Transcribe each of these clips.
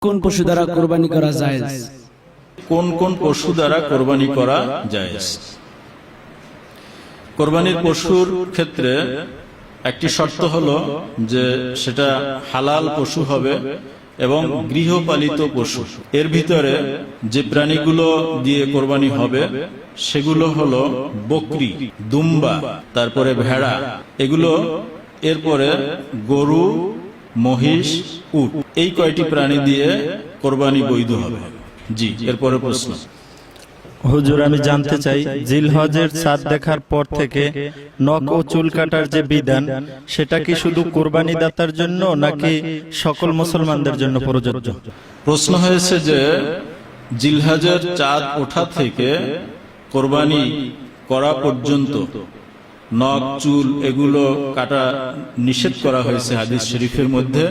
কোন পশু দ্বারা কুরবানি করা জায়েজ? কোন কোন পশু দ্বারা কোরবানি করা জায়েজ? কোরবানির পশুর ক্ষেত্রে একটি শর্ত হলো যে সেটা হালাল পশু হবে এবং গৃহপালিত পশু। এর ভিতরে যে প্রাণীগুলো দিয়ে কোরবানি হবে সেগুলো হলো বকরি, দুম্বা, তারপরে ভেড়া, এগুলো, এরপরে গরু, মহিষ, উট, এই কয়টি প্রাণী দিয়ে কোরবানি বৈধ হবে। জি, এরপরে প্রশ্ন। হুজুর, আমি জানতে চাই, জিলহজের চাঁদ দেখার পর থেকে নখ ও চুল কাটার যে বিধান, সেটা কি শুধু কোরবানি দাতার জন্য নাকি সকল মুসলমানদের জন্য প্রযোজ্য? প্রশ্ন হয়েছে যে জিলহজের চাঁদ ওঠা থেকে কোরবানি করা পর্যন্ত নখ, চুল এগুলো কাটা নিষেধ করা হয়েছে হাদিস শরীফের মধ্যে।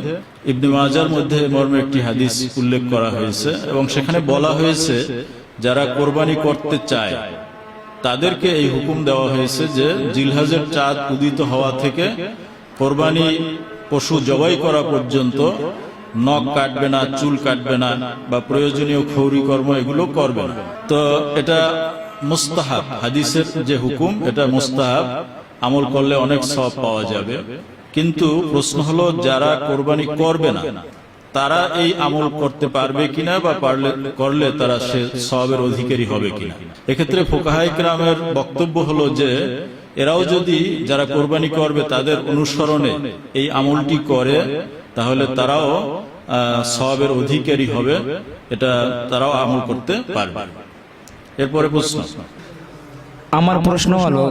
ইবনে মাজার মধ্যে মর্মে একটি হাদিস উল্লেখ করা হয়েছে এবং সেখানে বলা হয়েছে যারা কোরবানি করতে চায় তাদেরকে এই হুকুম দেওয়া হয়েছে যে জিলহজের চাঁদ উদিত হওয়া থেকে কোরবানি পশু জবাই করা পর্যন্ত নখ কাটবে না, চুল কাটবে না, বা প্রয়োজনীয় ক্ষৌরি কর্ম এগুলো করবে না। তো এটা মুস্তাহাব, হাদিসের যে হুকুম এটা মুস্তাহাব, আমল করলে অনেক সওয়াব পাওয়া যাবে। কিন্তু প্রশ্ন হলো যারা কোরবানি করবে না তারা এই আমল করতে পারবে কিনা, বা করলে তারা সে সওয়াবের অধিকারী হবে কিনা। এক্ষেত্রে ফুকাহায়ে কেরামের বক্তব্য হলো যে এরাও যদি যারা কোরবানি করবে তাদের অনুসরণে এই আমলটি করে তাহলে তারাও সওয়াবের অধিকারী হবে, এটা তারাও আমল করতে পারবে। এরপরে প্রশ্ন। আমার প্রশ্ন হলো,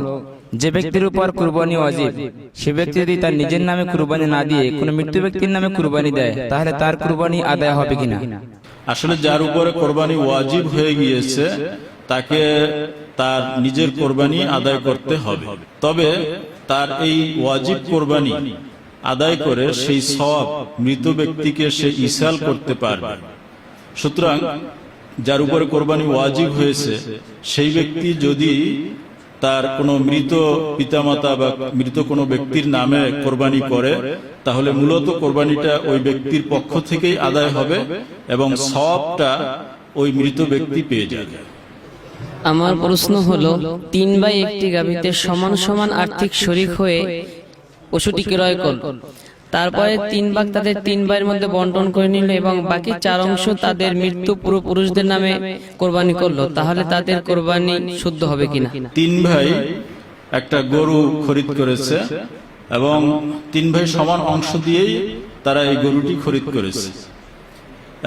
যে ব্যক্তির উপর কুরবানি ওয়াজিব সে ব্যক্তি যদি তার নিজের নামে কুরবানি না দিয়ে কোনো মৃত্যু ব্যক্তির নামে কুরবানি দেয় তাহলে তার কুরবানি আদায় হবে কিনা? আসলে যার উপরে কোরবানি ওয়াজিব হয়ে গিয়েছে তাকে তার নিজের কোরবানি আদায় করতে হবে, তবে তার এই ওয়াজিব কোরবানি আদায় করে সেই সওয়াব মৃত ব্যক্তিকে সে ইসাল করতে পারবে। সুতরাং যার উপরে কোরবানি ওয়াজিব হয়েছে সেই ব্যক্তি যদি তার কোনো মৃত পিতামাতা বা মৃত কোনো ব্যক্তির নামে কোরবানি করে তাহলে মূলত কোরবানিটা ওই ব্যক্তির পক্ষ থেকেই আদায় হবে এবং সওয়াবটা ওই মৃত ব্যক্তি পেয়ে যাবে। আমার প্রশ্ন হলো, 3 ভাই একটি গাভীতে সমান সমান আর্থিক শরিক হয়ে পশুটি ক্রয় করল, তারপরে 3 ভাগ তাদের 3 ভাইয়ের মধ্যে বন্টন করে নিল এবং বাকি 4 অংশ তাদের মৃত্যু পুরুষদের নামে কোরবানি করলো, তাহলে তাদের কোরবানি শুদ্ধ হবে কিনা? 3 ভাই একটা গরু খরিদ করেছে এবং 3 ভাই সমান অংশ দিয়েই তারা এই গরুটি খরিদ করেছে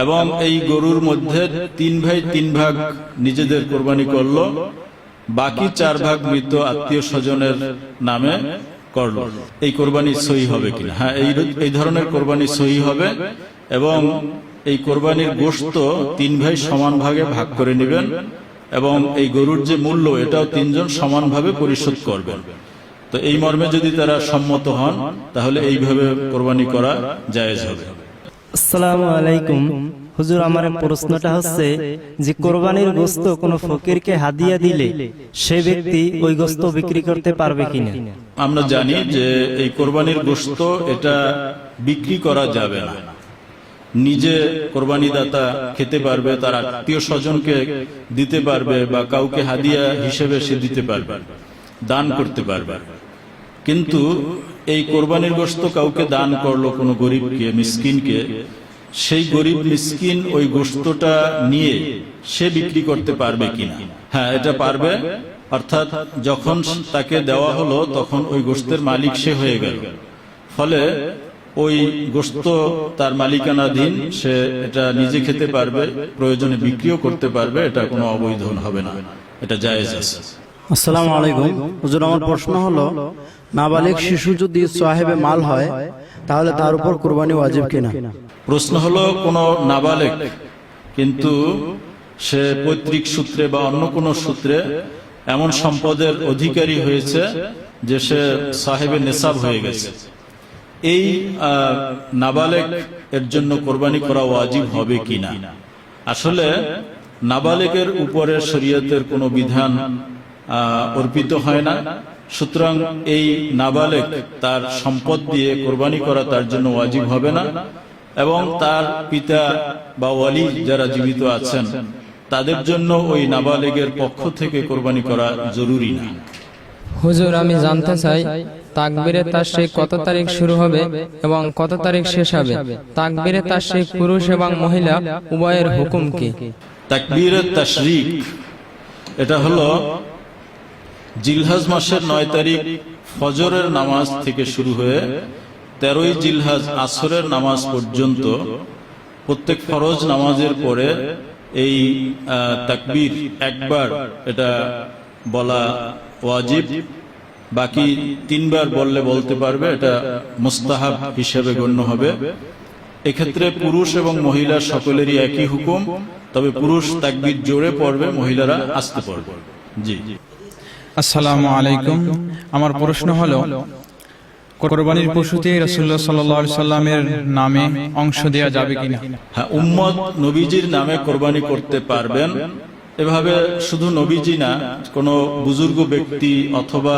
এবং এই গরুর মধ্যে 3 ভাই 3 ভাগ নিজেদের কোরবানি করলো, বাকি 4 ভাগ মৃত আত্মীয় স্বজনের নামে করলো। এই কোরবানি সহি হবে কিনা? হ্যাঁ, এই ধরনের কোরবানি সহি হবে এবং এই কোরবানির গোশত 3 ভাই সমান ভাগে ভাগ করে নেবেন এবং এই গরুর যে মূল্য এটাও 3 জন সমানভাবে পরিশোধ করবেন। তো এই মর্মে যদি তারা সম্মত হন তাহলে এইভাবে কোরবানি করা জায়েজ হবে। আসসালামু আলাইকুম হুজুর, আমার প্রশ্নটা হচ্ছে যে কোরবানির গোশত কোনো ফকিরকে হাদিয়া দিলে সে ব্যক্তি ওই গোশত বিক্রি করতে পারবে কিনা? আমরা জানি যে এই কোরবানির গোশত এটা বিক্রি করা যাবে না, নিজে কোরবানি দাতা খেতে পারবে, তার আত্মীয় স্বজনকে দিতে পারবে বা কাউকে হাদিয়া হিসেবে সে দিতে পারবে, দান করতে পারবে। কিন্তু এই কোরবানির গোশত কাউকে দান করলো কোনো গরিবকে, মিসকিনকে, সেই গরিব মিসকিন ওই গোশতটা নিয়ে সে বিক্রি করতে পারবে কিনা? হ্যাঁ, এটা পারবে। অর্থাৎ যখন তাকে দেওয়া হলো তখন ওই গোশতের মালিক সে হয়ে গেল, ফলে ওই গোশত তার মালিকানাধীন, সে এটা নিজে খেতে পারবে, প্রয়োজনে বিক্রিও করতে পারবে, এটা কোনো অবৈধ হবে না, এটা জায়েজ আছে। আসসালামু আলাইকুম হুজুর, আমার প্রশ্ন হলো, নাবালিগ শিশু যদি সাহেবে মাল হয় তাহলে তার উপর কুরবানি ওয়াজিব কিনা? প্রশ্ন হলো, কোন নাবালেগ কিন্তু সে পৈতৃক সূত্রে বা অন্য কোন সূত্রে এমন সম্পদের অধিকারী হয়েছে যে সে সাহেবে নেসাব হয়ে গেছে, এই নাবালেগ এর জন্য কোরবানি করা ওয়াজিব হবে কিনা? আসলে নাবালেগের উপরে শরীয়তের কোনো বিধান অর্পিত হয় না, সুতরাং এই নাবালেগ তার সম্পদ দিয়ে কোরবানি করা তার জন্য ওয়াজিব হবে না। এবং তার পিতা বা ওয়ালি যারা জীবিত আছেন তাদের জন্য ওই নাবালেগের পক্ষ থেকে কোরবানি করা জরুরি না। হুজুর, আমি জানতে চাই তাকবীরে তাশরিক কত তারিখ শুরু হবে এবং কত তারিখ শেষ হবে? তাকবীরে তাশরিক পুরুষ এবং মহিলা উভয়ের হুকুম কি? তাকবীরে তাশরিক এটা হলো জিলহজ মাসের 9 তারিখ ফজরের নামাজ থেকে শুরু হয়ে 13ই জিলহজ আসরের নামাজ পর্যন্ত প্রত্যেক ফরজ নামাজের পরে এই তাকবীর একবার এটা বলা ওয়াজিব, বাকি 3 বার বললে বলতে পারবে, এটা মুস্তাহাব হিসেবে গণ্য হবে। এক্ষেত্রে পুরুষ এবং মহিলা সকলেরই একই হুকুম, তবে পুরুষ তাকবীর জোরে পড়বে, মহিলারা আস্তে পড়বে। জি। আসসালামু আলাইকুম। আমার প্রশ্ন হলো, কোরবানির পশুতে রাসূলুল্লাহ সাল্লাল্লাহু আলাইহি সাল্লামের নামে অংশ দেয়া যাবে কিনা? হ্যাঁ, উম্মত নবীজির নামে কোরবানি করতে পারবেন। এভাবে শুধু নবীজি না, কোনো বুজুর্গ ব্যক্তি অথবা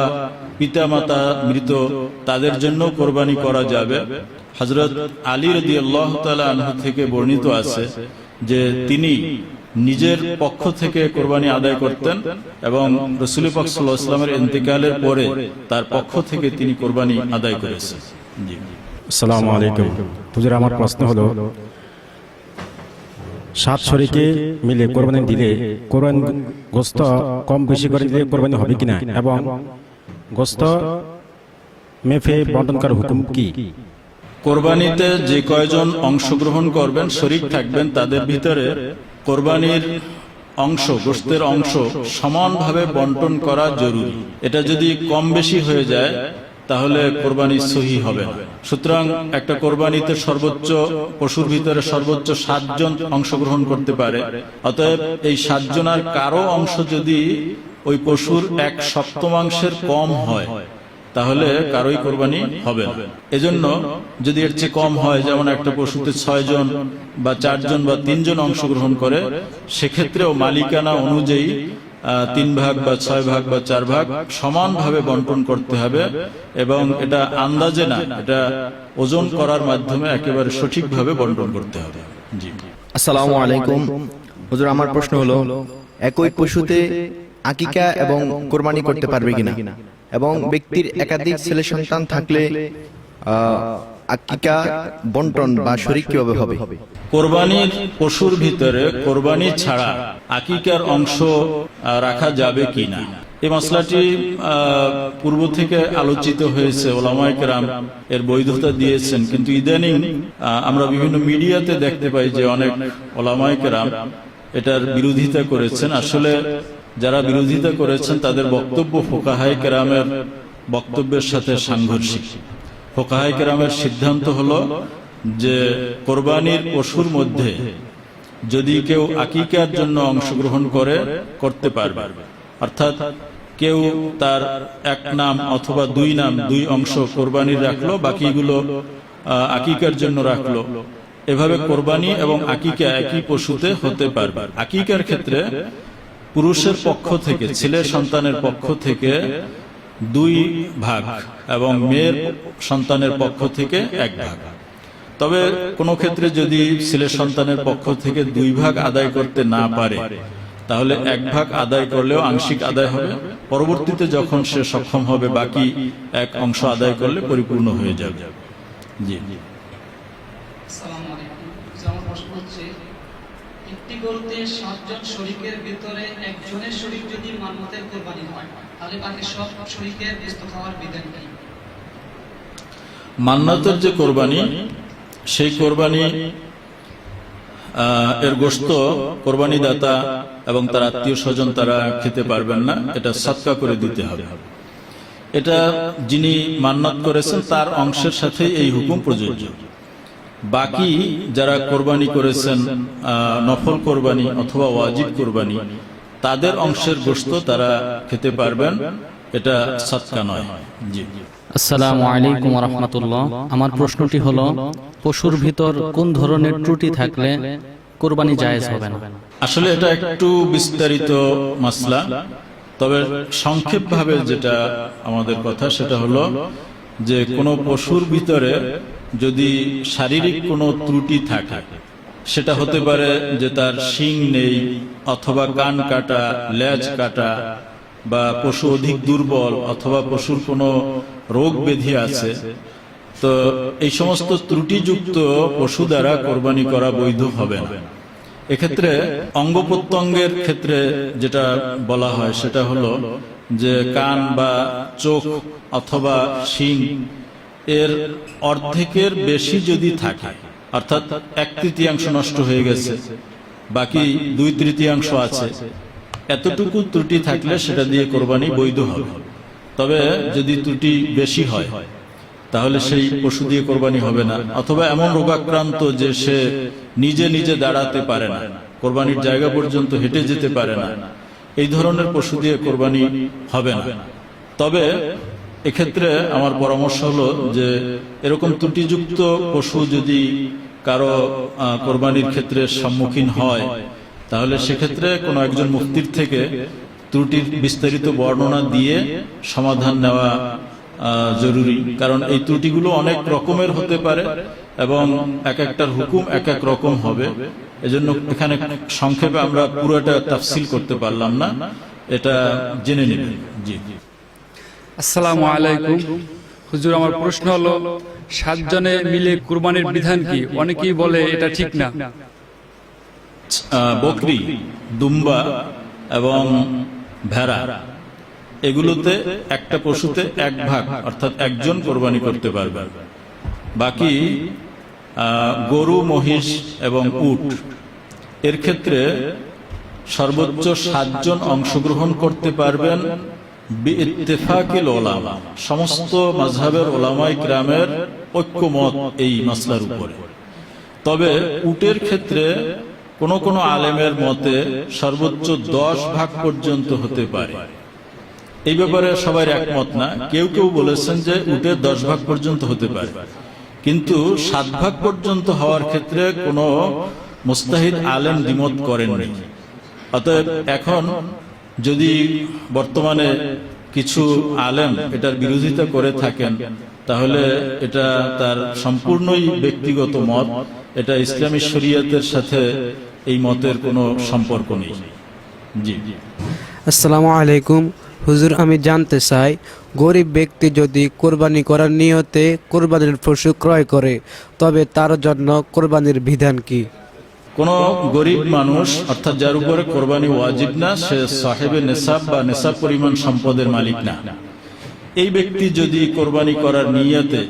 পিতামাতা মৃত তাদের জন্য কোরবানি করা যাবে। হযরত আলী রাদিয়াল্লাহু তাআলা আনহু থেকে বর্ণিত আছে যে তিনি নিজের পক্ষ থেকে কোরবানি আদায় করতেন এবং রাসূল পাক সাল্লাল্লাহু আলাইহি ওয়াসাল্লামের ইন্তেকালের পরে তার পক্ষ থেকে তিনি কোরবানি আদায় করেছেন। জি। আসসালামু আলাইকুম। হুজুর, আমার প্রশ্ন হলো, 7 শরীকে মিলে কোরবানি দিলে কোরবান গোশত কম বেশি করে দিলে কোরবানি হবে কিনা এবং গোশত মেফে বন্টন করার হুকুম কি? কোরবানিতে যে কয়জন অংশগ্রহণ করবেন, শরীক থাকবেন, তাদের ভিতরে কোরবানির অংশ, গোশতের অংশ সমানভাবে বন্টন করা জরুরি। এটা যদি কম বেশি হয়ে যায় তাহলে কোরবানি সহি হবে না। সুতরাং একটা কোরবানিতে সর্বোচ্চ, পশুর ভিতরে সর্বোচ্চ 7 জন অংশগ্রহণ করতে পারে। অতএব এই 7 জনের কারো অংশ যদি ওই পশুর 1/7 কম হয় তাহলে কারোই কোরবানি হবে না। এজন্য যদি এর চেয়ে কম হয়, যেমন একটা পশুতে 6 জন বা 4 জন বা 3 জন অংশগ্রহণ করে, সেক্ষেত্রেও মালিকানা অনুযায়ী 3 ভাগ বা 6 ভাগ বা 4 ভাগ সমানভাবে বন্টন করতে হবে এবং এটা আন্দাজে না, এটা ওজন করার মাধ্যমে একেবারে সঠিকভাবে বন্টন করতে হবে। জি। আসসালামু আলাইকুম। হুজুর, আমার প্রশ্ন হলো, একই পশুতে আকিকা এবং কোরবানি করতে পারবে কিনা এবং ব্যক্তির একাধিক ছেলে সন্তান থাকলে আকিকা বন্টন বা শরীক কিভাবে হবে? কোরবানির পশুর ভিতরে কোরবানি ছাড়া আকিকার অংশ রাখা যাবে কিনা, এই মসলাটি পূর্ব থেকে আলোচিত হয়েছে। ওলামায়ে কেরাম এর বৈধতা দিয়েছেন, কিন্তু ইদানিং আমরা বিভিন্ন মিডিয়াতে দেখতে পাই যে অনেক ওলামায়ে কেরাম এটার বিরোধিতা করেছেন। আসলে যারা বিরোধিতা করেছেন তাদের বক্তব্য ফুকাহায়ে কেরামের বক্তব্যের সাথে সাংঘর্ষিক। ফুকাহায়ে কেরামের সিদ্ধান্ত হলো যে কোরবানির পশুর মধ্যে যদি কেউ আকিকার জন্য অংশগ্রহণ করতে পারবে, অর্থাৎ কেউ তার 1 নাম অথবা 2 নাম, 2 অংশ কোরবানির রাখলো, বাকিগুলো আকিকার জন্য রাখলো, এভাবে কোরবানি এবং আকিকা একই পশুতে হতে পারবে। আকিকার ক্ষেত্রে পুরুষের পক্ষ থেকে, ছেলের সন্তানের পক্ষ থেকে 2 ভাগ এবং মেয়ের সন্তানের পক্ষ থেকে 1 ভাগ। তবে কোনো ক্ষেত্রে যদি ছেলের সন্তানের পক্ষ থেকে 2 ভাগ আদায় করতে না পারে তাহলে 1 ভাগ আদায় করলেও আংশিক আদায় হবে। পরবর্তীতে যখন সে সক্ষম হবে বাকি 1 অংশ আদায় করলে পরিপূর্ণ হয়ে যাবে। জি। আসসালামু আলাইকুম। আমার প্রশ্ন হচ্ছে, একটি গরুতে 7 জন শরীকের ভিতরে একজনের শরীক যদি মান্নতের কোরবানি হয় তাহলে বাকি সব শরীকের গোশত খাওয়ার বিধান কি? মান্নতের যে কোরবানি, সেই কোরবানি এর গোশত কোরবানি দাতা এবং তার আত্মীয় স্বজন তারা খেতে পারবেন না, এটা সদকা করে দিতে হবে। এটা যিনি মান্নত করেছেন তার অংশের সাথে এই হুকুম প্রযোজ্য। বাকি যারা কোরবানি করেছেন নফল কোরবানি অথবা ওয়াজিব কোরবানি, তাদের অংশের গোশত তারা খেতে পারবেন, এটা সদকা নয়। জি। আসসালামু আলাইকুম ওয়া রাহমাতুল্লাহ। আমার প্রশ্নটি হলো, পশুর ভিতর কোন ধরনের ত্রুটি থাকলে কুরবানি জায়েজ হবে না? আসলে এটা একটু বিস্তারিত মাসলা, তবে সংক্ষেপভাবে যেটা আমাদের কথা সেটা হলো যে কোনো পশুর ভিতরে যদি শারীরিক কোনো ত্রুটি থাকে, সেটা হতে পারে যে তার শিং নেই, অথবা কান কাটা, লেজ কাটা, বা পশু অধিক দুর্বল, অথবা পশুর কোনো রোগ ব্যাধি আছে, তো এই সমস্ত ত্রুটিযুক্ত পশু দ্বারা কোরবানি করা বৈধ হবে না। এক্ষেত্রে অঙ্গ প্রত্যঙ্গের ক্ষেত্রে যেটা বলা হয় সেটা হলো যে কান বা চোখ অথবা শিং এর অর্ধেকের বেশি যদি থাকে, অর্থাৎ 1/3 নষ্ট হয়ে গেছে, বাকি 2/3 আছে, এতটুকু ত্রুটি থাকলে সেটা দিয়ে কোরবানি বৈধ হবে। তবে যদি ত্রুটি বেশি হয় তাহলে সেই পশু দিয়ে কোরবানি হবে না, অথবা এমন রোগাক্রান্ত যে সে নিজে নিজে দাঁড়াতে পারে না, কোরবানির জায়গা পর্যন্ত হেঁটে যেতে পারে না, এই ধরনের পশু দিয়ে কোরবানি হবে না। তবে এক্ষেত্রে আমার পরামর্শ হলো যে এরকম ত্রুটিযুক্ত পশু যদি কারো কোরবানির ক্ষেত্রে সম্মুখীন হয়, তাহলে সেক্ষেত্রে কোনো একজন মুফতির থেকে ত্রুটির বিস্তারিত বর্ণনা দিয়ে সমাধান নেওয়া জরুরি। কারণ এই ত্রুটিগুলো অনেক রকমের হতে পারে এবং এক একটার হুকুম এক এক রকম হবে। এজন্য এখানে সংক্ষেপে আমরা পুরোটা তাফসিল করতে পারলাম না, এটা জেনে নেবেন। জি। আসসালামু আলাইকুম হুজুর, আমার প্রশ্ন হলো 7 জনে মিলে কুরবানির বিধান কি? অনেকেই বলে এটা ঠিক না। বকরি, দুম্বা এবং ভেড়া এগুলোতে একটা পশুতে 1 ভাগ অর্থাৎ একজন কোরবানি করতে পারবে। বাকি গরু, মহিষ এবং উট এর ক্ষেত্রে সর্বোচ্চ 7 জন অংশগ্রহণ করতে পারবেন বিইত্তেফাকিল উলামা, সমস্ত মাযহাবের উলামায়ে কিরামের ঐক্যমত এই মাসলার উপরে। তবে উটের ক্ষেত্রে কোন কোন আলেমের মতে সর্বোচ্চ 10 ভাগ পর্যন্ত হতে পারে। এই ব্যাপারে সবাই একমত না, কেউ কেউ বলেছেন যে উটের 10 ভাগ পর্যন্ত হতে পারে, কিন্তু 7 ভাগ পর্যন্ত হওয়ার ক্ষেত্রে কোনো মুস্তাহিদ আলেম দ্বিমত করেননি। অতএব এখন যদি বর্তমানে কিছু আলেম এটার বিরোধিতা করে থাকেন, তাহলে এটা তার সম্পূর্ণই ব্যক্তিগত মত, এটা ইসলামী শরীয়তের সাথে এই মতের কোনো সম্পর্ক নেই। জি। আসসালামু আলাইকুম হুজুর, আমি জানতে চাই গরিব ব্যক্তি যদি কোরবানি করার নিয়তে কোরবানির পশু ক্রয় করে তবে তার জন্য কোরবানির বিধান কি? কোন গরিব মানুষ অর্থাৎ যার উপরে কোরবানি ওয়াজিব না, সে সাহেবে নেসাব বা নেসাব পরিমাণ সম্পদের মালিক না, এই ব্যক্তি যদি কোরবানি করার নিয়তে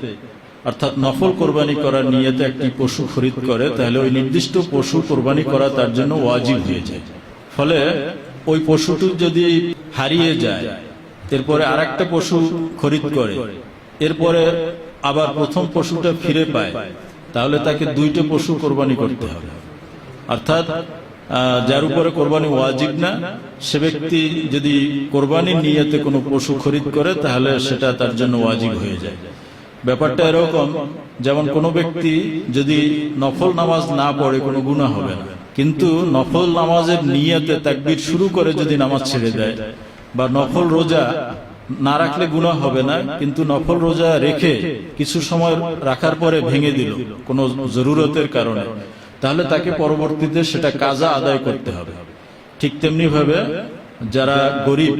অর্থাৎ নফল কোরবানি করার নিয়তে একটি পশু খরিদ করে, তাহলে ওই নির্দিষ্ট পশু কোরবানি করা তার জন্য ওয়াজিব হয়ে যায়। ফলে ওই পশুটি যদি হারিয়ে যায়, এরপরে আরেকটা পশু খরিদ করে, এরপরে আবার প্রথম পশুটা ফিরে পায়, তাহলে তাকে 2টা পশু কোরবানি করতে হবে। অর্থাৎ যার উপরে কোরবানি ওয়াজিব না, সে ব্যক্তি যদি কোরবানির নিয়তে কোনো পশু খরিদ করে, তাহলে সেটা তার জন্য ওয়াজিব হয়ে যায়। ব্যাপারটা এরকম, যেমন কোনো ব্যক্তি যদি নফল নামাজ না পড়ে কোনো গুনাহ হবে না, কিন্তু নফল নামাজের নিয়তে তাকবীর শুরু করে যদি নামাজ ছেড়ে দেয়, বা নফল রোজা না রাখলে গুনাহ হবে না, কিন্তু নফল রোজা রেখে কিছু সময় রাখার পরে ভেঙে দিল কোনো জরুরতের কারণে, তাহলে তাকে পরবর্তীতে সেটা কাজা আদায় করতে হবে। ঠিক তেমনি ভাবে যারা গরিব,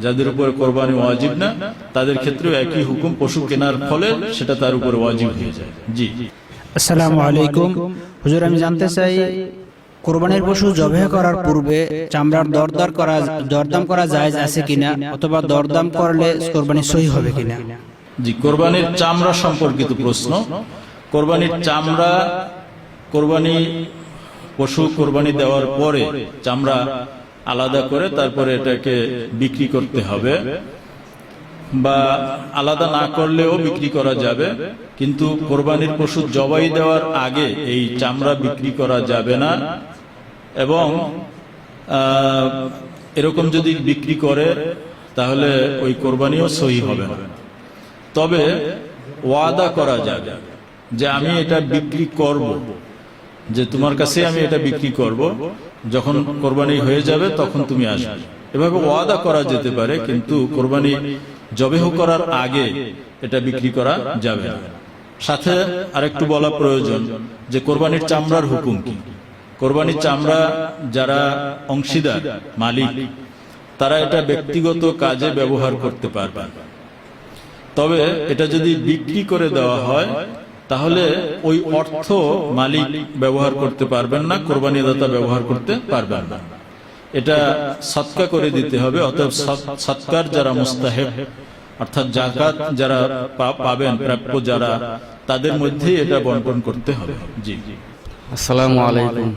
যাদের উপর কোরবানি ওয়াজিব না, তাদের ক্ষেত্রেও একই হুকুম, পশু কেনার ফলে সেটা তার উপর ওয়াজিব হয়ে যায়। জি। আসসালামু আলাইকুম হুজুর, আমি জানতে চাই কোরবানির পশু জবাই করার পূর্বে চামড়ার দরদাম করা জায়েজ আছে কিনা, অথবা দরদাম করলে কোরবানি সহি হবে কিনা? জি, কোরবানির চামড়া সম্পর্কিত প্রশ্ন। কোরবানির চামড়া, কোরবানি পশু কোরবানি দেওয়ার পরে চামড়া আলাদা করে তারপরে এটাকে বিক্রি করতে হবে, বা আলাদা না করলেও বিক্রি করা যাবে, কিন্তু কোরবানির পশু জবাই দেওয়ার আগে এই চামড়া বিক্রি করা যাবে না। এবং এরকম যদি বিক্রি করে তাহলে ওই কোরবানিও সহি হবে না। তবে ওয়াদা করা যাবে যে আমি এটা বিক্রি করব, যে তোমার কাছে আমি এটা বিক্রি করব, যখন কোরবানি হয়ে যাবে তখন তুমি আসবে, এভাবে ওয়াদা করা যেতে পারে, কিন্তু কোরবানি জবেহ করার আগে এটা বিক্রি করা যাবে না। সাথে আরেকটু বলা প্রয়োজন যে কোরবানির চামড়ার হুকুম কি। কোরবানির চামড়া যারা অংশীদার মালিক তারা এটা ব্যক্তিগত কাজে ব্যবহার করতে পারবে, তবে এটা যদি বিক্রি করে দেওয়া হয় তাহলে ওই অর্থ মালিক ব্যবহার করতে পারবেন না, কোরবানিদাতা ব্যবহার করতে পারবেন না। এটা সদকা করে দিতে হবে। অতএব সদকার যারা মুস্তাহেব অর্থাৎ যাকাত যারা পাবেন প্রাপ্য যারা, তাদের মধ্যেই এটা বন্টন করতে হবে। জি জি। আসসালামু আলাইকুম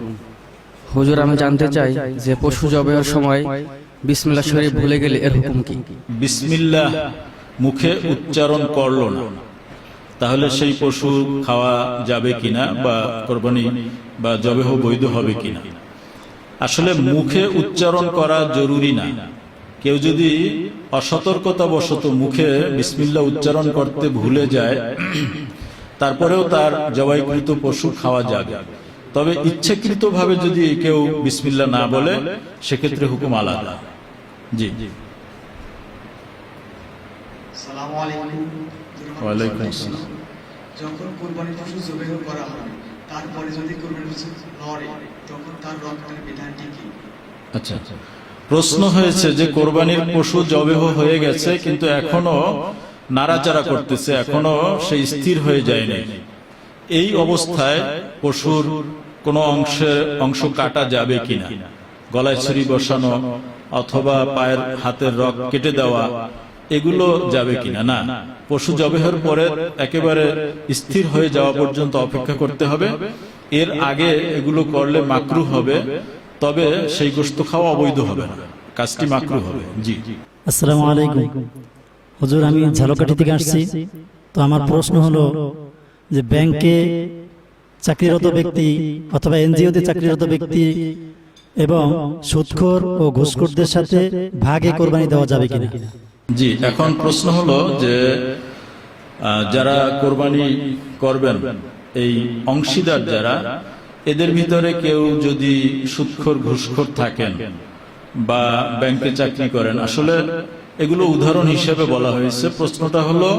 হুজুর, আমি জানতে চাই যে পশু জবাইয়ের সময় বিসমিল্লাহ শরীফ ভুলে গেলে এর হুকুম কি? বিসমিল্লাহ মুখে উচ্চারণ করলো না, তাহলে সেই পশু খাওয়া যাবে কিনা বা কোরবানি বা জবেহ বৈধ হবে কিনা? আসলে মুখে উচ্চারণ করা জরুরি না। কেউ যদি অসতর্কতাবশত মুখে বিসমিল্লাহ উচ্চারণ করতে ভুলে যায় তারপরেও তার জবাইকৃত পশু খাওয়া যাবে। তবে ইচ্ছাকৃতভাবে যদি কেউ বিসমিল্লাহ না বলে সেক্ষেত্রে হুকুম আলাদা। জি জি। আসসালামু আলাইকুম। ওয়ালাইকুম আসসালাম। যখন কুরবানি পশু জবাই করা হয় তারপরে যদি কুরবানি পশু লড়ে তখন তার রক্তের বিধানটি কি? আচ্ছা, প্রশ্ন হয়েছে যে কোরবানির পশু জবেহ হয়ে গেছে কিন্তু এখনো নাড়াচাড়া করতেছে, এখনো সেই স্থির হয়ে যায়নি। এই অবস্থায় পশুর কোনো অংশ কাটা যাবে কিনা, গলায় ছুরি বসানো অথবা পায়ের হাতের রগ কেটে দেওয়া, এগুলো যাবে কিনা? না, পশু জবেহের পরে একেবারে স্থির হয়ে যাওয়া পর্যন্ত অপেক্ষা করতে হবে। এর আগে এগুলো করলে মাকরুহ হবে, তবে সেই গোশত খাওয়া অবৈধ হবে না, কাজটি মাকরুহ হবে। জি। আসসালামু আলাইকুম হুজুর, আমি ঝালকাঠি থেকে আসছি। তো আমার প্রশ্ন হলো যে ব্যাংকে চাকরিরত ব্যক্তি অথবা এনজিওতে চাকরিরত ব্যক্তি এবং সুদখোর ও ঘুষখোরদের সাথে ভাগে কোরবানি দেওয়া যাবে কিনা? জি, এখন প্রশ্ন হলো যে যারা কোরবানি করবেন এই অংশীদার যারা, এদের ভিতরে কেউ যদি সুদখোর ঘুষখোর থাকেন বা ব্যাংকে চাকরি করেন, আসলে এগুলো উদাহরণ হিসেবে বলা হয়েছে। প্রশ্নটা হলো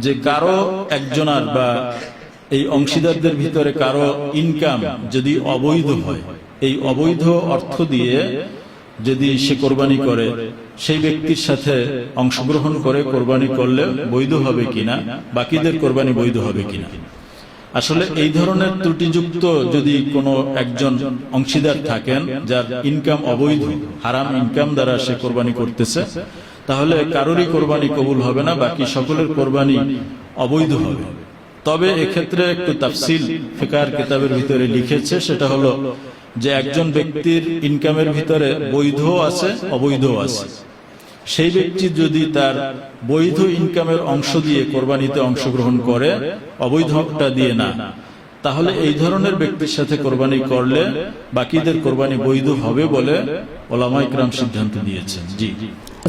যে কারো একজনার বা এই অংশীদারদের ভিতরে কারো ইনকাম যদি অবৈধ হয়, এই অবৈধ অর্থ দিয়ে যদি সে কোরবানি করে, সেই ব্যক্তির সাথে অংশগ্রহণ করে কোরবানি করলে বৈধ হবে কিনা, বাকিদের কোরবানি বৈধ হবে কিনা। আসলে এই ধরনের ত্রুটিযুক্ত যদি কোনো একজন অংশীদার থাকেন যার ইনকাম অবৈধ, হারাম ইনকাম দ্বারা সে কোরবানি করতেছে, তাহলে কারোরই কোরবানি কবুল হবে না, বাকি সকলের কোরবানি অবৈধ হবে। তবে এক্ষেত্রে একটু তাফসিল ফিকার কিতাবের ভিতরে লিখেছে, সেটা হলো যে একজন ব্যক্তির ইনকামের ভিতরে বৈধ আছে অবৈধ আছে, সেই ব্যক্তি যদি তার বৈধ ইনকামের অংশ দিয়ে কোরবানিতে অংশগ্রহণ করে, অবৈধটা দিয়ে না, তাহলে এই ধরনের ব্যক্তির সাথে কোরবানি করলে বাকিদের কোরবানি বৈধ হবে বলে ওলামায়ে কেরাম সিদ্ধান্ত দিয়েছেন। জি।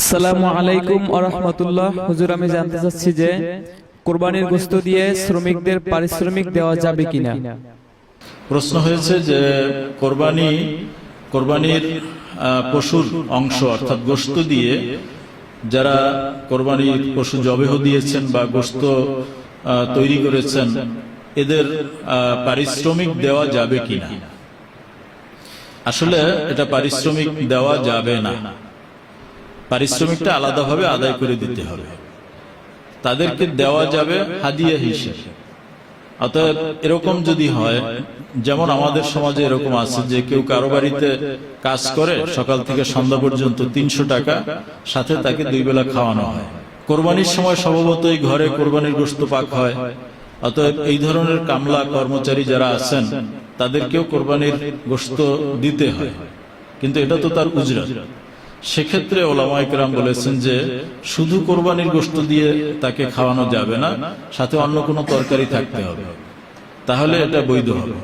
আসসালামু আলাইকুম ওয়া রাহমাতুল্লাহ। হুজুর, আমি জানতে চাচ্ছি যে কোরবানির গোশত দিয়ে শ্রমিকদের পারিশ্রমিক দেওয়া যাবে কিনা? প্রশ্ন হয়েছে যে কোরবানির পশুর অংশ অর্থাৎ গোশত দিয়ে যারা কোরবানির পশু জবেহ দিয়েছেন বা গোশত তৈরি করেছেন, এদের পারিশ্রমিক দেওয়া যাবে কিনা? আসলে এটা পারিশ্রমিক দেওয়া যাবে না, পারিশ্রমিকটা আলাদাভাবে আদায় করে দিতে হবে। তাদেরকে দেওয়া যাবে হাদিয়া হিসেবে। অতএব এরকম যদি হয়, যেমন আমাদের সমাজে এরকম আছে যে কেউ কারো বাড়িতে কাজ করে সকাল থেকে সন্ধ্যা পর্যন্ত 300 টাকা, সাথে তাকে 2 বেলা খাওয়ানো হয়। কোরবানির সময় স্বভাবতই ঘরে কোরবানির গোশত পাক হয়, অতএব এই ধরনের কামলা কর্মচারী যারা আছেন তাদেরকেও কোরবানির গোশত দিতে হয়, কিন্তু এটা তো তার উজরা। সেক্ষেত্রে ওলামায়ে কেরাম বলেছেন যে শুধু কোরবানির গোশত দিয়ে তাকে খাওয়ানো যাবে না, সাথে অন্য কোনো তরকারি থাকতে হবে, তাহলে এটা বৈধ হবে।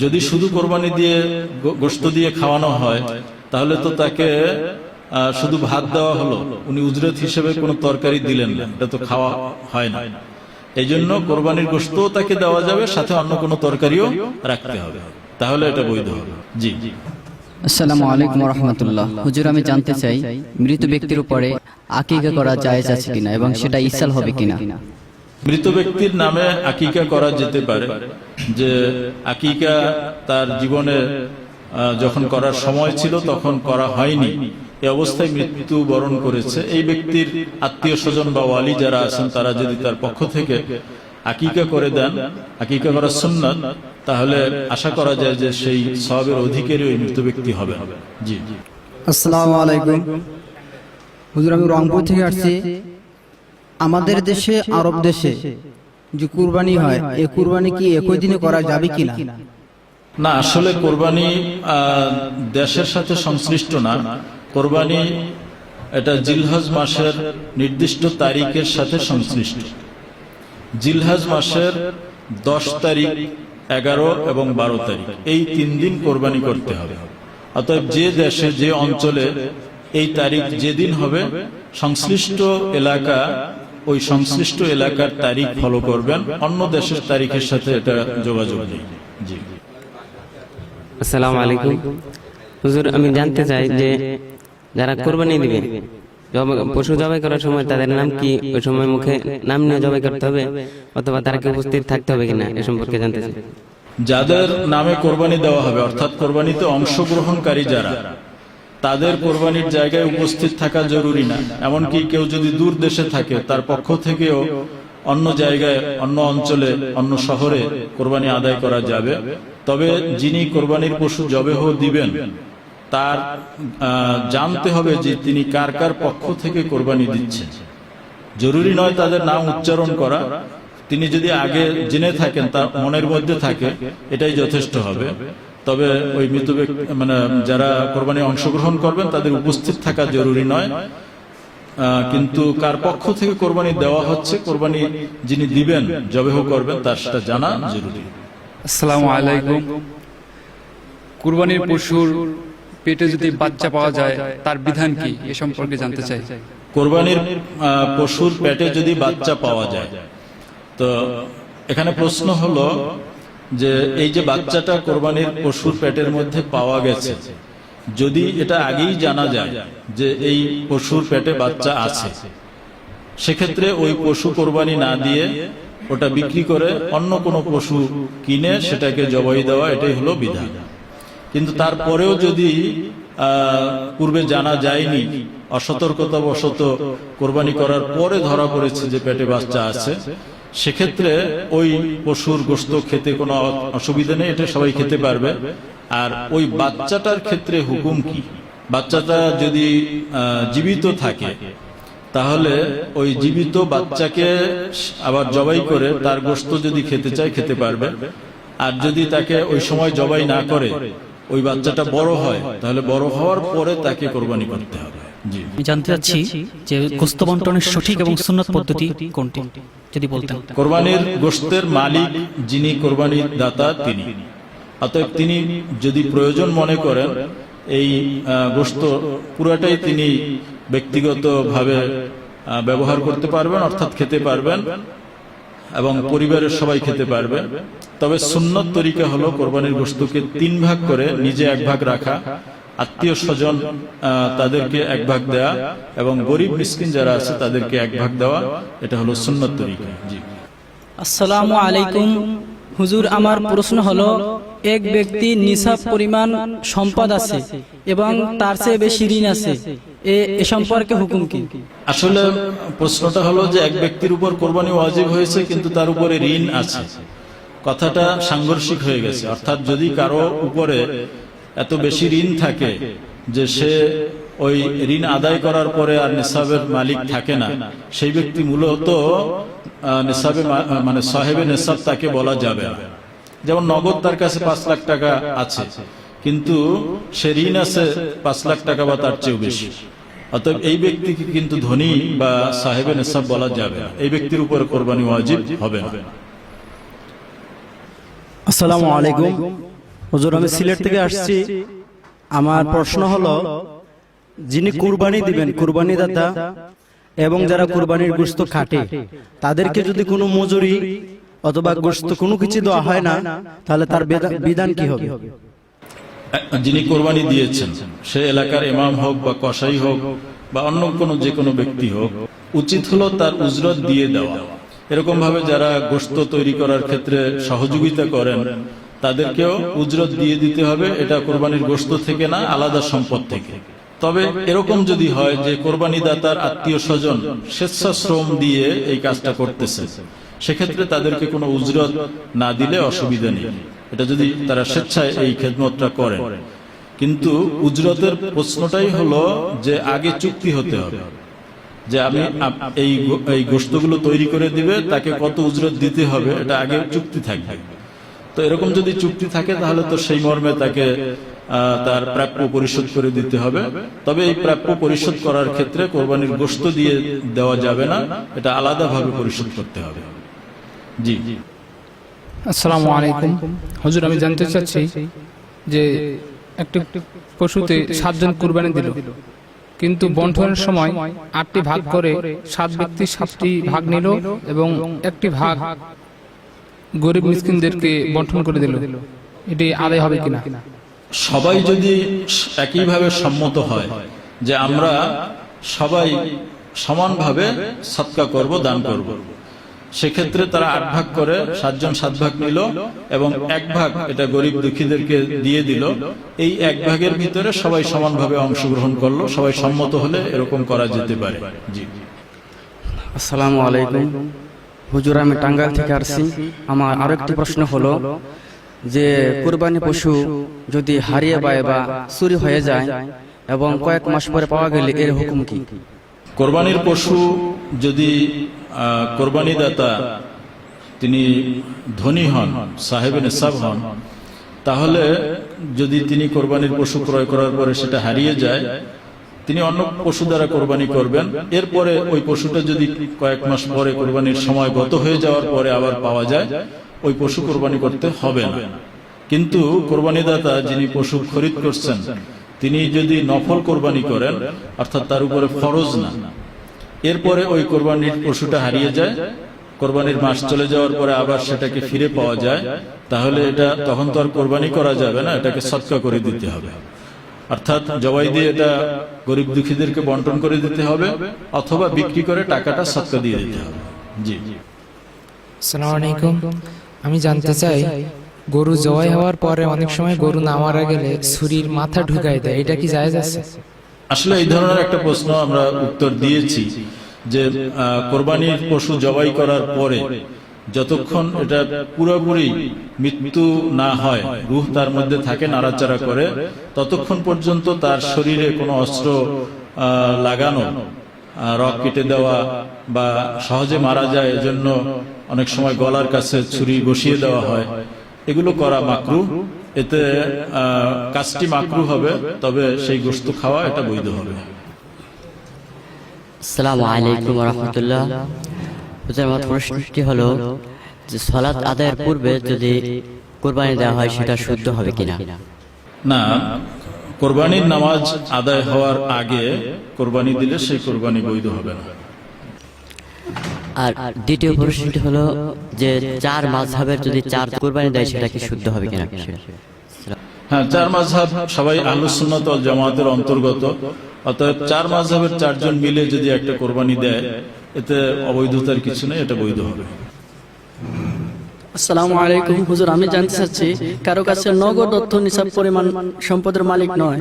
যদি শুধু কোরবানি দিয়ে গোশত দিয়ে খাওয়ানো হয়, তাহলে তো তাকে শুধু ভাত দেওয়া হলো, উনি উজরত হিসেবে কোনো তরকারি দিলেন না, এটা তো খাওয়া হয় না। এই জন্য কোরবানির গোশত তাকে দেওয়া যাবে, সাথে অন্য কোনো তরকারিও রাখতে হবে, তাহলে এটা বৈধ হবে। জি জি। আসসালামু আলাইকুম ওয়া রাহমাতুল্লাহ। হুজুর, আমি জানতে চাই মৃত ব্যক্তির উপরে আকিকা করা জায়েজ আছে কিনা এবং সেটা ইসাল হবে কিনা? মৃত ব্যক্তির নামে আকিকা করা যেতে পারে, যে আকিকা তার জীবনে যখন করার সময় ছিল তখন করা হয়নি, এই অবস্থায় মৃত্যু বরণ করেছে। এই ব্যক্তির আত্মীয় স্বজন বা ওয়ালি যারা আছেন তারা যদি তার পক্ষ থেকে আকিকা করে দেন, আকিকা করা সুন্নাত, তাহলে আশা করা যায় যে সেই সওয়াবের অধিকারী ওই মৃত ব্যক্তি হবে। জি। আসসালামু আলাইকুম হুজুর, আমি রংপুর থেকে আসছি। আমাদের দেশে, আরব দেশে যে কুরবানি হয়, এই কুরবানি কি একই দিনে করা যাবে কিনা? না, আসলে কোরবানি দেশের সাথে সংশ্লিষ্ট না। কোরবানি এটা জিলহজ মাসের নির্দিষ্ট তারিখের সাথে সংশ্লিষ্ট। জিলহজ মাসের 10 তারিখ, 11 এবং 12 তারিখ, এই 3 দিন কোরবানি করতে হবে। অতএব যে দেশে, যে অঞ্চলে এই তারিখ যেদিন হবে, সংশ্লিষ্ট এলাকা ওই সংশ্লিষ্ট এলাকার তারিখ ফলো করবেন, অন্য দেশের তারিখের সাথে এটা যোগাযোগ নেই। জি। আসসালামু আলাইকুম হুজুর, আমি জানতে চাই যে যারা কোরবানি দিবে, পশু জবাই করার সময় তাদের নাম কি ওই সময় মুখে নাম নিয়ে জবাই করতে হবে, অথবা তারা কি উপস্থিত থাকতে হবে কিনা, এ সম্পর্কে জানতে চাই। যাদের নামে কোরবানি দেওয়া হবে, অর্থাৎ কোরবানিতে অংশগ্রহণকারী যারা, তাদের কোরবানির জায়গায় উপস্থিত থাকা জরুরি না। এমনকি কেউ যদি দূর দেশে থাকে, তার পক্ষ থেকেও অন্য জায়গায়, অন্য অঞ্চলে, অন্য শহরে কোরবানি আদায় করা যাবে। তবে যিনি কোরবানির পশু জবেহ দিবেন তার জানতে হবে যে তিনি কার কার পক্ষ থেকে কোরবানি দিচ্ছেন। জরুরি নয় তাদের নাম উচ্চারণ করা, তিনি যদি আগে জেনে থাকেন, তার মনের মধ্যে থাকে, এটাই যথেষ্ট হবে। তবে ওই মৃত ব্যক্তি, মানে যারা কোরবানি অংশগ্রহণ করবেন, তাদের উপস্থিত থাকা জরুরি নয়, কিন্তু কার পক্ষ থেকে কোরবানি দেওয়া হচ্ছে, কোরবানি যিনি দিবেন, জবেহ করবেন, তার সেটা জানা জরুরি। আসসালামু আলাইকুম। কুরবানির পশুর পেটে যদি বাচ্চা পাওয়া যায়, তার বিধান কি, এ সম্পর্কে জানতে চাই। কোরবানির পশুর পেটে যদি বাচ্চা পাওয়া যায়, তো এখানে প্রশ্ন হলো যে এই যে বাচ্চাটা কোরবানির পশুর পেটের মধ্যে পাওয়া গেছে, যদি এটা আগেই জানা যায় যে এই পশুর পেটে বাচ্চা আছে, সেক্ষেত্রে ওই পশু কোরবানি না দিয়ে ওটা বিক্রি করে অন্য কোনো পশু কিনে সেটাকে জবাই দেওয়া, এটাই হলো বিধান। কিন্তু তারপরেও যদি পূর্বে জানা যায়নি, অসতর্কতাবশত কোরবানি করার পরে ধরা পড়েছে যে পেটে বাচ্চা আছে, সেক্ষেত্রে ওই পশুর গোশত খেতে কোনো অসুবিধা নেই, এটা সবাই খেতে পারবে। আর ওই বাচ্চাটার ক্ষেত্রে হুকুম কি? বাচ্চাটা যদি জীবিত থাকে, তাহলে ওই জীবিত বাচ্চাকে আবার জবাই করে তার গোশত যদি খেতে চায় খেতে পারবে। আর যদি তাকে ওই সময় জবাই না করে ওই বাচ্চাটা বড় হয়, তাহলে বড় হওয়ার পরে তাকে কোরবানি করতে হবে। জি। আমি জানতে চাচ্ছি যে গোশত বন্টনের সঠিক এবং সুন্নত পদ্ধতি কোনটি, যদি বলতেন। কোরবানির গোশতের মালিক যিনি কোরবানির দাতা তিনি, অতএব তিনি যদি প্রয়োজন মনে করেন এই গোশত পুরাটাই তিনি ব্যক্তিগতভাবে ব্যবহার করতে পারবেন, অর্থাৎ খেতে পারবেন এবং পরিবারের সবাই খেতে পারবে। তবে সুন্নত তরিকা হলো কোরবানির গোশতকে 3 ভাগ করে নিজে 1 ভাগ রাখা, আত্মীয় স্বজন তাদেরকে 1 ভাগ দেয়া এবং গরিব মিসকিন যারা আছে তাদেরকে 1 ভাগ দেওয়া, এটা হলো সুন্নত তরিকা। জি। আসসালামু আলাইকুম হুজুর, আমার প্রশ্ন হলো, এক ব্যক্তি নিসাব পরিমাণ সম্পদ আছে এবং তার চেয়ে বেশি ঋণ আছে, এ সম্পর্কে হুকুম কি? আসলে প্রশ্নটা হলো যে এক ব্যক্তির উপর কোরবানি ওয়াজিব হয়েছে কিন্তু তার উপরে ঋণ আছে, কথাটা সাংঘর্ষিক হয়ে গেছে। অর্থাৎ যদি কারো উপরে এত বেশি ঋণ থাকে যে সে ওই ঋণ আদায় করার পরে আর নিসাবের মালিক থাকে না, সেই ব্যক্তি মূলত নিসাবে, মানে সাহেবে নিসাব তাকে বলা যাবে না। যেমন নগদ তার কাছে 5 লাখ টাকা আছে, কিন্তু সে ঋণ আছে 5 লাখ টাকা বা তার চেয়েও বেশি, অতএব এই ব্যক্তিকে কিন্তু ধনী বা সাহেবে নিসাব বলা যাবে না, এই ব্যক্তির উপর কোরবানি ওয়াজিব হবে না। আসসালামু আলাইকুম হুজুর, আমি সিলেট থেকে আসছি। আমার প্রশ্ন হলো, যিনি কুরবানি দিবেন, কুরবানি দাতা এবং যারা কুরবানির গোশত কাটে, তাদেরকে যদি কোনো মজুরি অথবা গোশত কোনো কিছু দেওয়া হয় না, তাহলে তার বিধান কি হবে? যিনি কোরবানি দিয়েছেন সে এলাকার ইমাম হোক বা কসাই হোক বা অন্য কোনো যে কোনো ব্যক্তি হোক, উচিত হলো তার উজরত দিয়ে দেওয়া। এরকম ভাবে যারা গোশত তৈরি করার ক্ষেত্রে সহযোগিতা করেন তাদেরকেও উজরত দিয়ে দিতে হবে, এটা কোরবানির গোশত থেকে না, আলাদা সম্পদ থেকে। তবে এরকম যদি হয় যে কোরবানি দাতার আত্মীয় স্বজন স্বেচ্ছাশ্রম দিয়ে এই কাজটা করতেছে, সেক্ষেত্রে তাদেরকে কোনো উজরত না দিলে অসুবিধা নেই, এটা যদি তারা স্বেচ্ছায় এই খেদমতটা করেন। কিন্তু উজরতের প্রশ্নটাই হলো যে আগে চুক্তি হতে হবে যে আমি এই গোশতগুলো তৈরি করে দিবে, তাকে কত উজরত দিতে হবে, এটা আগে চুক্তি থাকবে। তো এরকম যদি চুক্তি থাকে তাহলে তো সেই মর্মে তাকে তার প্রাপ্য পরিশোধ করে দিতে হবে। তবে এই প্রাপ্য পরিশোধ করার ক্ষেত্রে কোরবানির গোশত দিয়ে দেওয়া যাবে না, এটা আলাদাভাবে পরিশোধ করতে হবে। জি। আসসালামু আলাইকুম হুজুর, আমি জানতে চাচ্ছি যে একটি পশুতে 7 জন কুরবানি দিল, কিন্তু বন্টনের সময় 8টি ভাগ করে 7 ব্যক্তি 7টি ভাগ নিল এবং একটি ভাগ গরিব মিসকিনদেরকে বন্টন করে দিল, এটি আদায় হবে কিনা? সবাই যদি একইভাবে সম্মত হয় যে আমরা সবাই সমানভাবে সদকা করব, দান করব, সেক্ষেত্রে তারা 8 ভাগ করে 7 জন 7 ভাগ নিল এবং 1 ভাগ এটা গরিব দুঃখীদেরকে দিয়ে দিল। এই 1 ভাগের ভিতরে সবাই সমানভাবে অংশগ্রহণ করলো, সবাই সম্মত হলে এরকম করা যেতে পারে। জি। আসসালামু আলাইকুম হুজুর, আমি টাঙ্গাইল থেকে আসছি। আমার আরেকটি প্রশ্ন হলো যে কুরবানি পশু যদি হারিয়ে যায় বা চুরি হয়ে যায় এবং কয়েক মাস পরে পাওয়া গেলে এর হুকুম কি? কোরবানির পশু যদি কোরবানি দাতা তিনি ধনী হন, সাহেবে নেশাব হন, তাহলে যদি তিনি কোরবানির পশু ক্রয় করার পরে সেটা হারিয়ে যায়, তিনি অন্য পশু দ্বারা কোরবানি করবেন। এরপরে ওই পশুটা যদি কয়েক মাস পরে কোরবানির সময় গত হয়ে যাওয়ার পরে আবার পাওয়া যায়, ওই পশু কোরবানি করতে হবে না। কিন্তু কোরবানি দাতা যিনি পশু খরিদ করছেন তিনি যদি নফল কোরবানি করেন, অর্থাৎ তার উপরে ফরজ না, এরপরে ওই কোরবানির পশুটা হারিয়ে যায়, কোরবানির মাস চলে যাওয়ার পরে আবার সেটাকে ফিরে পাওয়া যায়, তাহলে এটা তখন তো আর কোরবানি করা যাবে না, এটাকে সদকা করে দিতে হবে। অর্থাৎ জবাই দিয়ে এটা গরিব দুঃখীদেরকে বন্টন করে দিতে হবে অথবা বিক্রি করে টাকাটা সদকা দিয়ে দিতে হবে। জি। আসসালামু আলাইকুম, আমি জানতে চাই গরু জবাই হওয়ার পরে অনেক সময় গরু না মারা গেলে ছুরির মাথা ঢুকাই দেয়, এটা কি জায়েজ আছে? আসলে এই ধরনের একটা প্রশ্ন আমরা উত্তর দিয়েছি যে কোরবানির পশু জবাই করার পরে যতক্ষণ এটা পুরোপুরি মৃত্যু না হয়, রূহ তার মধ্যে থাকে, নাড়াচাড়া করে, ততক্ষণ পর্যন্ত তার শরীরে কোনো অস্ত্র লাগানো, রক কেটে দেওয়া বা সহজে মারা যায় এজন্য অনেক সময় গলার কাছে ছুরি বসিয়ে দেওয়া হয়, এগুলো করা মাকরুহ। এতে কাজটি মাকরুহ হবে, তবে সেই গোশত খাওয়া এটা বৈধ হবে। আসসালামু আলাইকুম ওয়া রাহমাতুল্লাহ। আমার প্রশ্নটি হলো যে সালাত আদায়ের পূর্বে যদি কুরবানি দেওয়া হয় সেটা শুদ্ধ হবে কিনা? না, কোরবানির নামাজ আদায় হওয়ার আগে কোরবানি দিলে সেই কোরবানি বৈধ হবে না। আর দ্বিতীয় প্রশ্নটি হলো যে 4 মাযহাবের যদি 4 কুরবানি দেয় সেটা কি শুদ্ধ হবে কিনা? হ্যাঁ, 4 মাযহাব সবাই আহলুস সুন্নাত ওয়াল জামাতের অন্তর্গত, অতএব 4 মাযহাবের 4 জন মিলে যদি একটা কোরবানি দেয় এতে অবৈধতার কিছু নেই, এটা বৈধ হবে। আসসালামু আলাইকুম হুজুর, আমি জানতে চাচ্ছি কারো কাছে নগদ অর্থ নিসাব পরিমাণ সম্পদের মালিক নয়,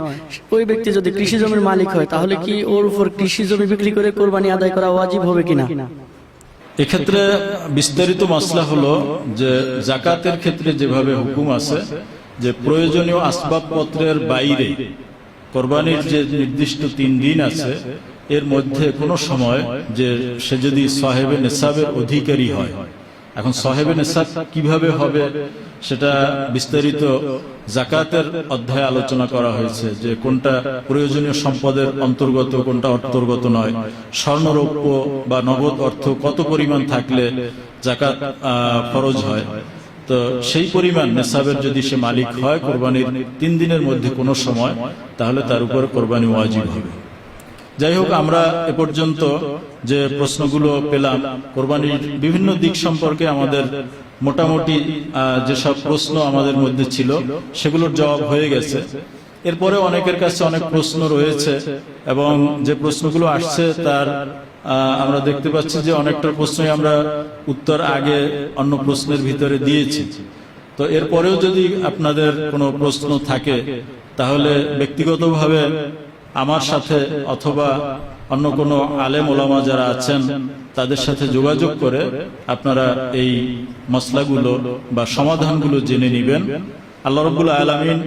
ওই ব্যক্তি যদি কৃষি জমির মালিক হয় তাহলে কি ওর উপর কৃষি জমি বিক্রি করে কোরবানি আদায় করা ওয়াজিব হবে কিনা? এক্ষেত্রে বিস্তারিত মাসলা হলো যে যাকাতের ক্ষেত্রে যেভাবে হুকুম আছে যে প্রয়োজনীয় আসবাবপত্রের বাইরে কোরবানির যে নির্দিষ্ট 3 দিন আছে এর মধ্যে কোনো সময় যে সে যদি সাহেবে নেশাবের অধিকারী হয়, এখন সাহেবে নেশাব কিভাবে হবে সেটা বিস্তারিত যাকাতের অধ্যায়ে আলোচনা করা হয়েছে যে কোনটা প্রয়োজনীয় সম্পদের অন্তর্গত, কোনটা অন্তর্গত নয়, স্বর্ণরৌপ্য বা নগদ অর্থ কত পরিমাণ থাকলে যাকাত ফরজ হয়। তো সেই পরিমাণ নেশাবের যদি সে মালিক হয় কোরবানির 3 দিনের মধ্যে কোনো সময়, তাহলে তার উপর কোরবানি ওয়াজিব হবে। যাই হোক, আমরা এ পর্যন্ত যে প্রশ্নগুলো পেলাম কোরবানির বিভিন্ন দিক সম্পর্কে আমাদের মোটামুটি যেসব প্রশ্ন আমাদের মধ্যে ছিল সেগুলোর জবাব হয়ে গেছে। এরপরে অনেকের কাছে অনেক প্রশ্ন রয়েছে এবং যে প্রশ্নগুলো আসছে তার আমরা দেখতে পাচ্ছি যে অনেকটা প্রশ্নই আমরা উত্তর আগে অন্য প্রশ্নের ভিতরে দিয়েছি। তো এরপরেও যদি আপনাদের কোনো প্রশ্ন থাকে তাহলে ব্যক্তিগতভাবে আমার সাথে অথবা অন্য কোনো আলেম ওলামা যারা আছেন তাদের সাথে যোগাযোগ করে আপনারা এই মসলাগুলো বা সমাধানগুলো জেনে নেবেন। আল্লাহ রাব্বুল আলামিন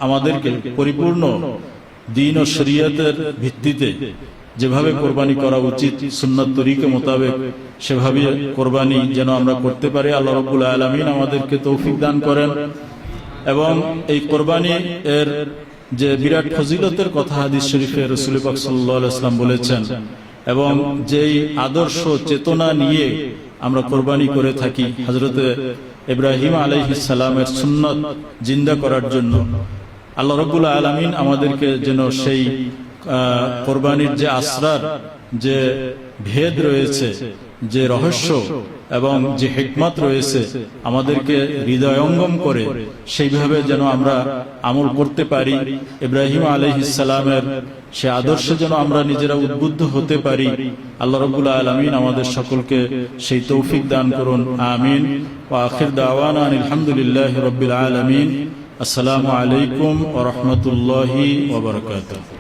আমাদেরকে পরিপূর্ণ দ্বীন ও শরীয়তের ভিত্তিতে যেভাবে কোরবানি করা উচিত সুন্নাত তরিকা মোতাবেক সেভাবে কোরবানি যেন আমরা করতে পারি, আল্লাহ রাব্বুল আলামিন আমাদেরকে তৌফিক দান করেন। এবং এই কোরবানি এর যে বিরাট ফজিলতের কথা হাদিস শরীফে রাসূল পাক সাল্লাল্লাহু আলাইহি ওয়াসাল্লাম বলেছেন এবং যেই আদর্শ চেতনা নিয়ে আমরা কোরবানি করে থাকি হযরতে ইব্রাহিম আলাইহিস সালামের সুন্নাত জিন্দা করার জন্য, আল্লাহ রাব্বুল আলামিন আমাদেরকে যেন সেই কোরবানির যে আসরার, যে ভেদ রয়েছে, যে রহস্য এবং যে হিকমত রয়েছে আমাদেরকে হৃদয়ঙ্গম করে সেইভাবে যেন আমরা আমল করতে পারি। ইব্রাহিম আলাইহিস সালামের সে আদর্শে যেন আমরা নিজেরা উদ্বুদ্ধ হতে পারি। আল্লাহ রাব্বুল আলামিন আমাদের সকলকে সেই তৌফিক দান করুন, আমিন। ওয়া আখির দাওয়ানা আলহামদুলিল্লাহি রাব্বিল আলামিন। আসসালামু আলাইকুম ওয়া রাহমাতুল্লাহি ওয়া বারাকাতুহু।